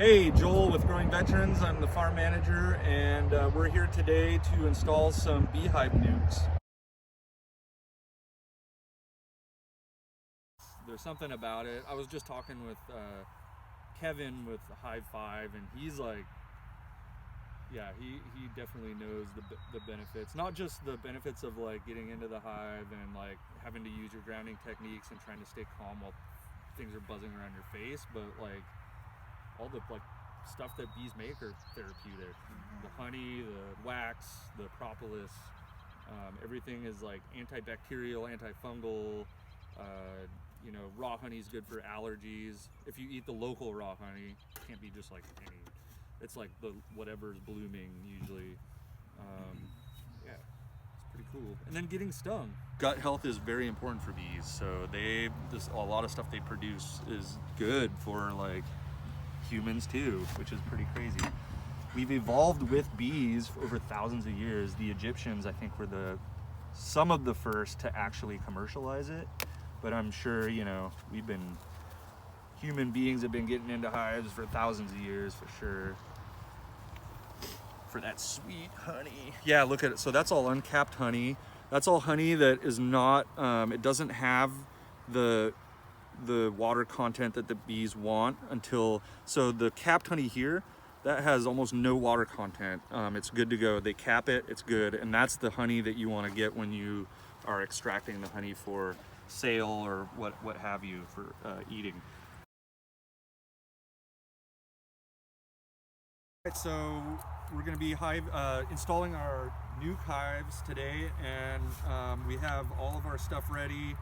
Hey, Joel with Growing Veterans. I'm the farm manager, and we're here today to install some beehive nukes. There's something about it. I was just talking with Kevin with Hive 5, and he's like, yeah, he definitely knows the benefits. Not just the benefits of like getting into the hive and like having to use your grounding techniques and trying to stay calm while things are buzzing around your face, but like all the like stuff that bees make are therapeutic. The honey, the wax, the propolis, everything is like antibacterial, antifungal. You know, raw honey is good for allergies. If you eat the local raw honey, it can't be just like any. It's like the whatever's blooming usually. Yeah, it's pretty cool. And then getting stung. Gut health is very important for bees. So a lot of stuff they produce is good for like humans too, which is pretty crazy. We've evolved with bees over thousands of years. The Egyptians, I think, were some of the first to actually commercialize it. But I'm sure, you know, human beings have been getting into hives for thousands of years for sure. For that sweet honey. Yeah, look at it. So that's all uncapped honey. That's all honey that is not, it doesn't have the water content that the bees want so the capped honey here, that has almost no water content. It's good to go. They cap it, it's good. And that's the honey that you want to get when you are extracting the honey for sale or what have you for eating. Alright, so we're going to be installing our Nuke hives today, and we have all of our stuff ready.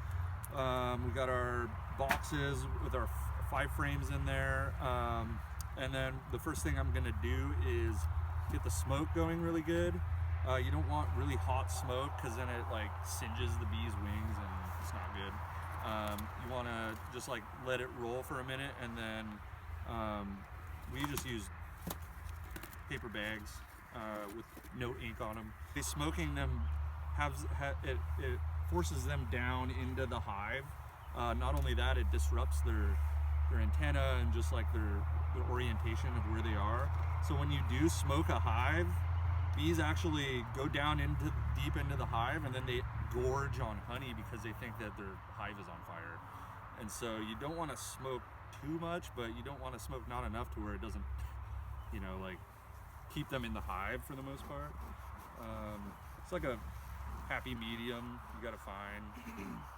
We got our boxes with our 5 frames in there, and then the first thing I'm going to do is get the smoke going really good. You don't want really hot smoke because then it like singes the bees' wings and it's not good. You want to just like let it roll for a minute, and then we just use paper bags with no ink on them. Smoking them it forces them down into the hive. Not only that, it disrupts their antenna and just like their orientation of where they are. So when you do smoke a hive, bees actually go down deep into the hive, and then they gorge on honey because they think that their hive is on fire. And so you don't want to smoke too much, but you don't want to smoke not enough to where it doesn't, you know, like keep them in the hive for the most part. It's like a happy medium you gotta find.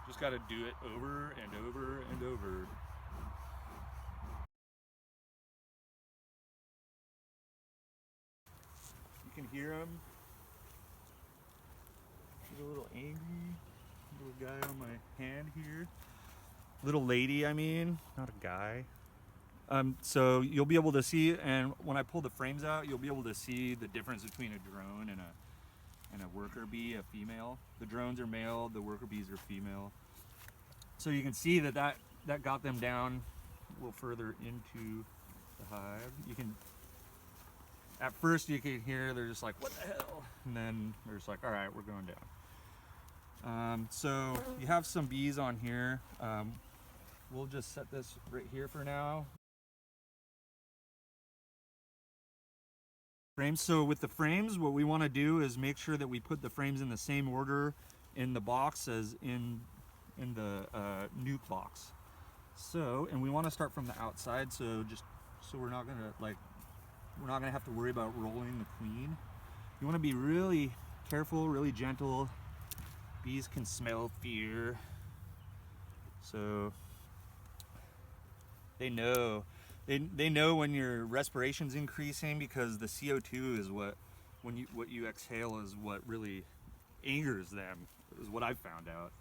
Just gotta do it over and over and over. You can hear him. He's a little angry. Little guy on my hand here. Little lady, I mean, not a guy. So you'll be able to see, and when I pull the frames out, you'll be able to see the difference between a drone and a worker bee, a female. The drones are male, the worker bees are female. So you can see that got them down a little further into the hive. At first you can hear they're just like, what the hell? And then they're just like, all right, we're going down. So you have some bees on here. We'll just set this right here for now. Frames. So with the frames, what we want to do is make sure that we put the frames in the same order in the box as in the Nuke box. So, and we want to start from the outside, so we're not gonna have to worry about rolling the queen. You want to be really careful, really gentle. Bees can smell fear, so they know when your respiration's increasing, because the CO2 is what you exhale is what really angers them, is what I've found out.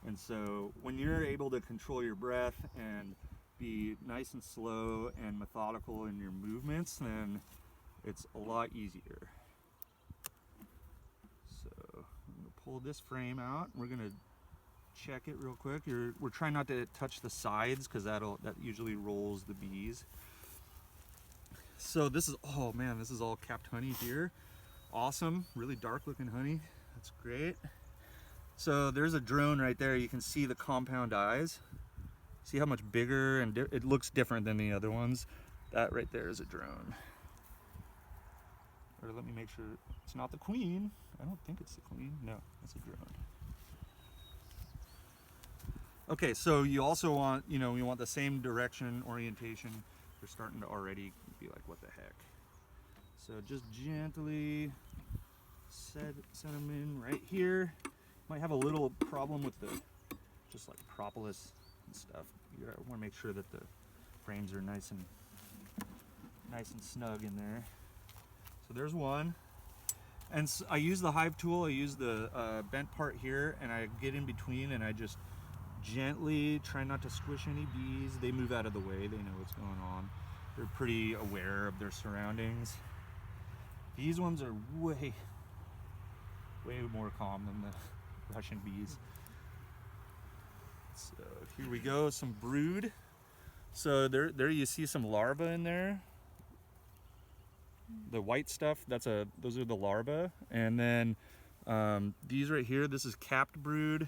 And so when you're able to control your breath and be nice and slow and methodical in your movements, then it's a lot easier. So I'm gonna pull this frame out. We're gonna check it real quick. We're trying not to touch the sides because that usually rolls the bees. So this is, oh man, this is all capped honey here. Awesome, really dark looking honey. That's great. So there's a drone right there. You can see the compound eyes. See how much bigger, and it looks different than the other ones. That right there is a drone. Or let me make sure it's not the queen. I don't think it's the queen. No, it's a drone. Okay, so you also want, you know, you want the same direction, orientation. They're starting to already be like, what the heck? So just gently set them in right here. Might have a little problem with the, just like propolis and stuff. You want to make sure that the frames are nice and snug in there. So there's one. And so I use the hive tool. I use the bent part here, and I get in between and I just gently try not to squish any bees. They move out of the way. They know what's going on. They're pretty aware of their surroundings. These ones are way more calm than the Russian bees. So here we go, some brood. So there you see some larvae in there. The white stuff, those are the larvae. And then these right here, this is capped brood.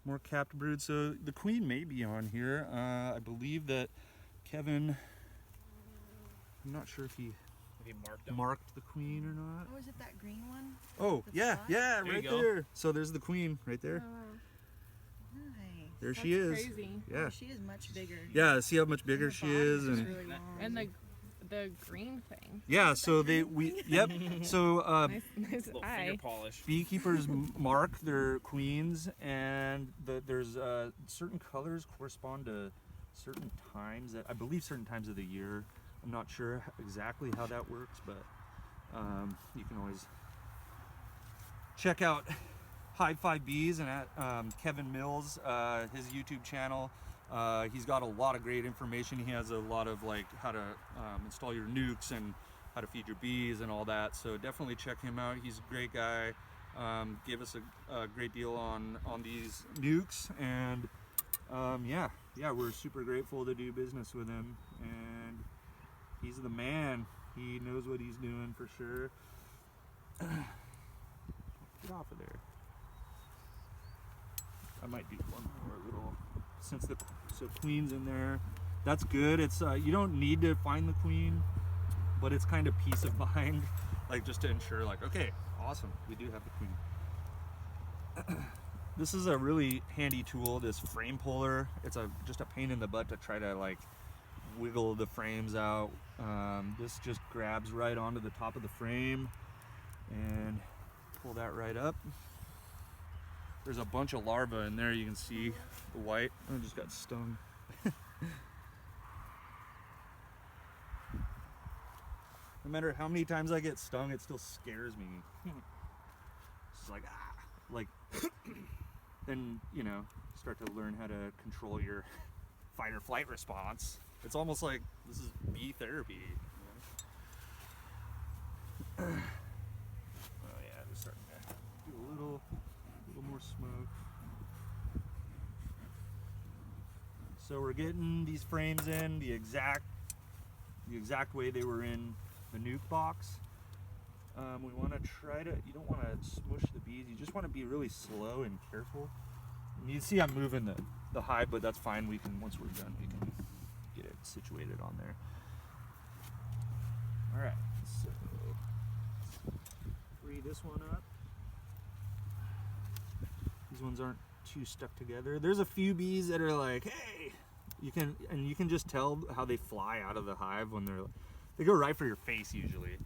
More capped brood. So the queen may be on here. I believe that Kevin, I'm not sure if he marked the queen or not. Oh, is it that green one? Oh, yeah, there right there. So there's the queen right there. Oh, wow. Nice. There she is. Crazy. Yeah. Oh, she is much bigger. Yeah, see how much bigger Her she body is, and really long. And the green thing. yeah. So yep. So Nice eye. polish. beekeepers mark their queens, and there's certain colors correspond to certain times. I believe certain times of the year. I'm not sure exactly how that works, but you can always check out Hive 5 Bees and at Kevin Mills, his YouTube channel. He's got a lot of great information. He has a lot of like how to install your nukes and how to feed your bees and all that. So definitely check him out. He's a great guy. Gave us a great deal on these nukes, and yeah, we're super grateful to do business with him. And he's the man. He knows what he's doing for sure. Get off of there. I might do one more little, so queen's in there. That's good. It's you don't need to find the queen, but it's kind of peace of mind, like just to ensure, like, okay, awesome, we do have the queen. This is a really handy tool, this frame puller. It's just a pain in the butt to try to like wiggle the frames out. This just grabs right onto the top of the frame and pull that right up. There's a bunch of larvae in there. You can see the white. I just got stung. No matter how many times I get stung, it still scares me. It's like, like, then, you know, start to learn how to control your fight or flight response. It's almost like this is bee therapy. You know? Oh yeah, they're starting to do a little more smoke. So we're getting these frames in the exact way they were in the nuke box. We want to try to, you don't want to smush the bees, you just want to be really slow and careful. And you see I'm moving the hive, but that's fine. We can, once we're done, we can get it situated on there. All right, so free this one up. These ones aren't too stuck together. There's a few bees that are like, hey, you can just tell how they fly out of the hive when they go right for your face usually.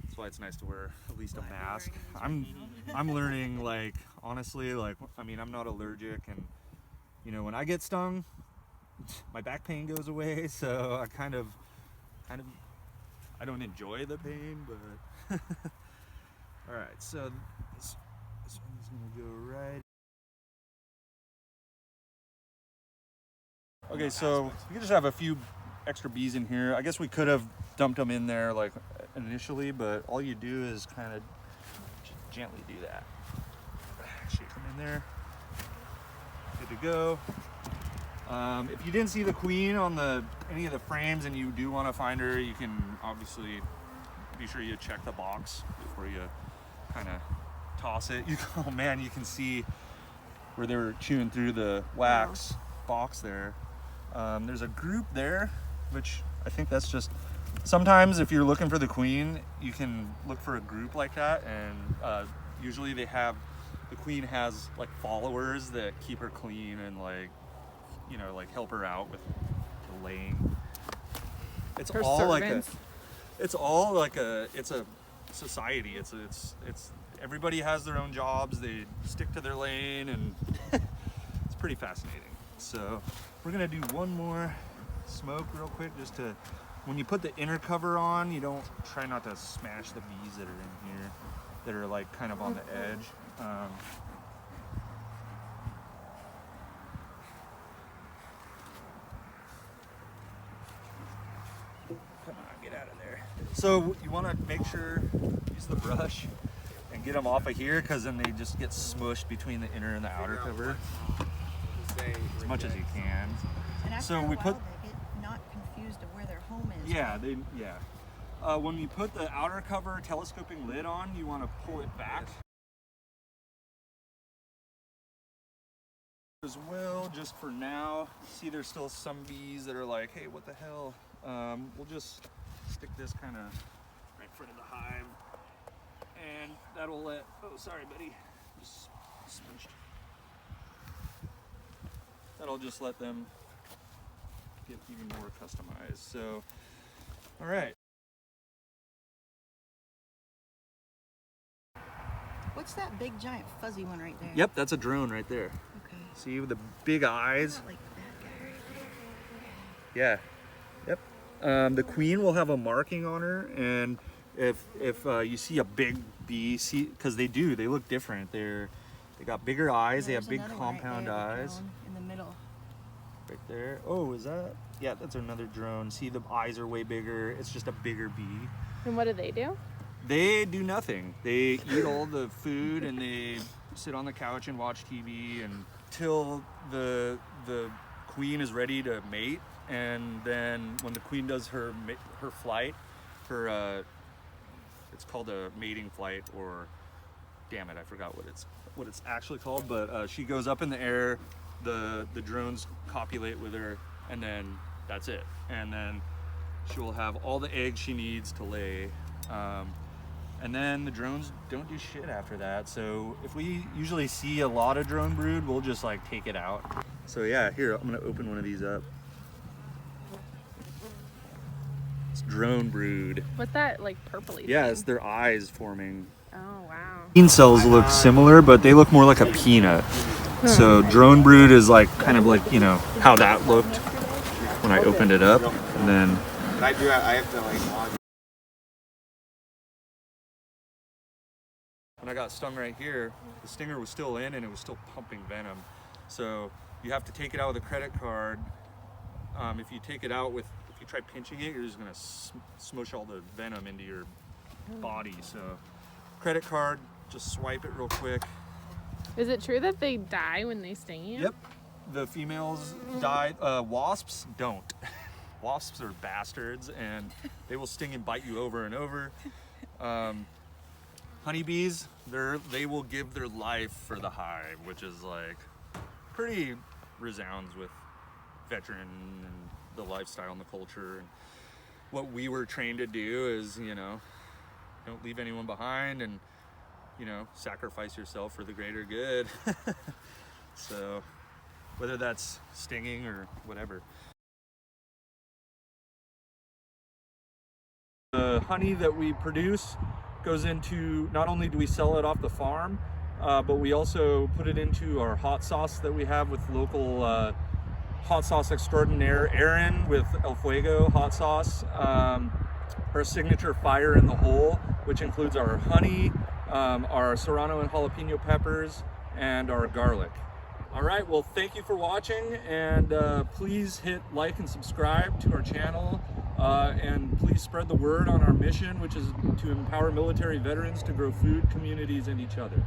That's why it's nice to wear at least a mask. I'm learning, like, honestly, like, I mean, I'm not allergic, and you know, when I get stung, my back pain goes away, so I kind of I don't enjoy the pain, but all right, so this one's gonna go right. Okay, so we just have a few extra bees in here. I guess we could have dumped them in there like initially, but all you do is kind of gently do that. Shake them in there. Good to go. If you didn't see the queen on any of the frames and you do want to find her, you can obviously be sure you check the box before you kind of toss it. Oh man, you can see where they were chewing through the wax box there. There's a group there, which I think that's just, sometimes if you're looking for the queen, you can look for a group like that, and usually they have, the queen has like followers that keep her clean and like, you know, like help her out with the laying. It's Her all servants. like it's a society. It's everybody has their own jobs. They stick to their lane, and it's pretty fascinating. So we're gonna do one more smoke real quick, just to, when you put the inner cover on, you don't try not to smash the bees that are in here, that are like kind of on the edge. Come on, get out of there. So you want to make sure, use the brush and get them off of here, because then they just get smushed between the inner and the outer cover as much as you can. And after So a we while, put, they get not confused of where their home is. yeah, when you put the outer cover telescoping lid on, you want to pull it back as well, just for now. See, there's still some bees that are like, hey, what the hell? We'll just stick this kind of right in front of the hive, and that'll let, oh, sorry, buddy, just smushed. That'll just let them get even more customized. So, all right. What's that big giant fuzzy one right there? Yep, that's a drone right there. Okay. See, with the big eyes? Not like that guy right there. Yeah. Yep. The queen will have a marking on her, and if you see a big bee, see, because they look different. They got bigger eyes. They There's have big another one compound right there, the eyes. drone in the middle. Right there. Oh, is that? Yeah, that's another drone. See, the eyes are way bigger. It's just a bigger bee. And what do they do? They do nothing. They eat all the food, and they sit on the couch and watch TV until the queen is ready to mate. And then when the queen does her flight, it's called a mating flight, or damn it, I forgot what it's actually called. But she goes up in the air. The drones copulate with her, and then that's it. And then she will have all the eggs she needs to lay. And then the drones don't do shit after that. So if we usually see a lot of drone brood, we'll just like take it out. So yeah, here, I'm gonna open one of these up. It's drone brood. What's that, like, purpley Yeah, thing? it's their eyes forming. Oh, wow. Bean cells look similar, but they look more like a peanut. So drone brood is like kind of like, you know, how that looked when I opened it up. And then I have to like log. when I got stung right here, the stinger was still in and it was still pumping venom. So you have to take it out with a credit card. If you take it out if you try pinching it, you're just gonna smush all the venom into your body. So credit card, just swipe it real quick. Is it true that they die when they sting you? Yep, the females die. Wasps don't. Wasps are bastards, and they will sting and bite you over and over. Honeybees, they will give their life for the hive, which is like pretty resounds with veteran and the lifestyle and the culture. And what we were trained to do is, you know, don't leave anyone behind, and you know, sacrifice yourself for the greater good. So whether that's stinging or whatever. The honey that we produce goes into, not only do we sell it off the farm, but we also put it into our hot sauce that we have with local hot sauce extraordinaire Aaron with El Fuego hot sauce. Our signature fire in the hole, which includes our honey, our serrano and jalapeno peppers, and our garlic. All right, well, thank you for watching, and please hit like and subscribe to our channel, and please spread the word on our mission, which is to empower military veterans to grow food, communities, and each other.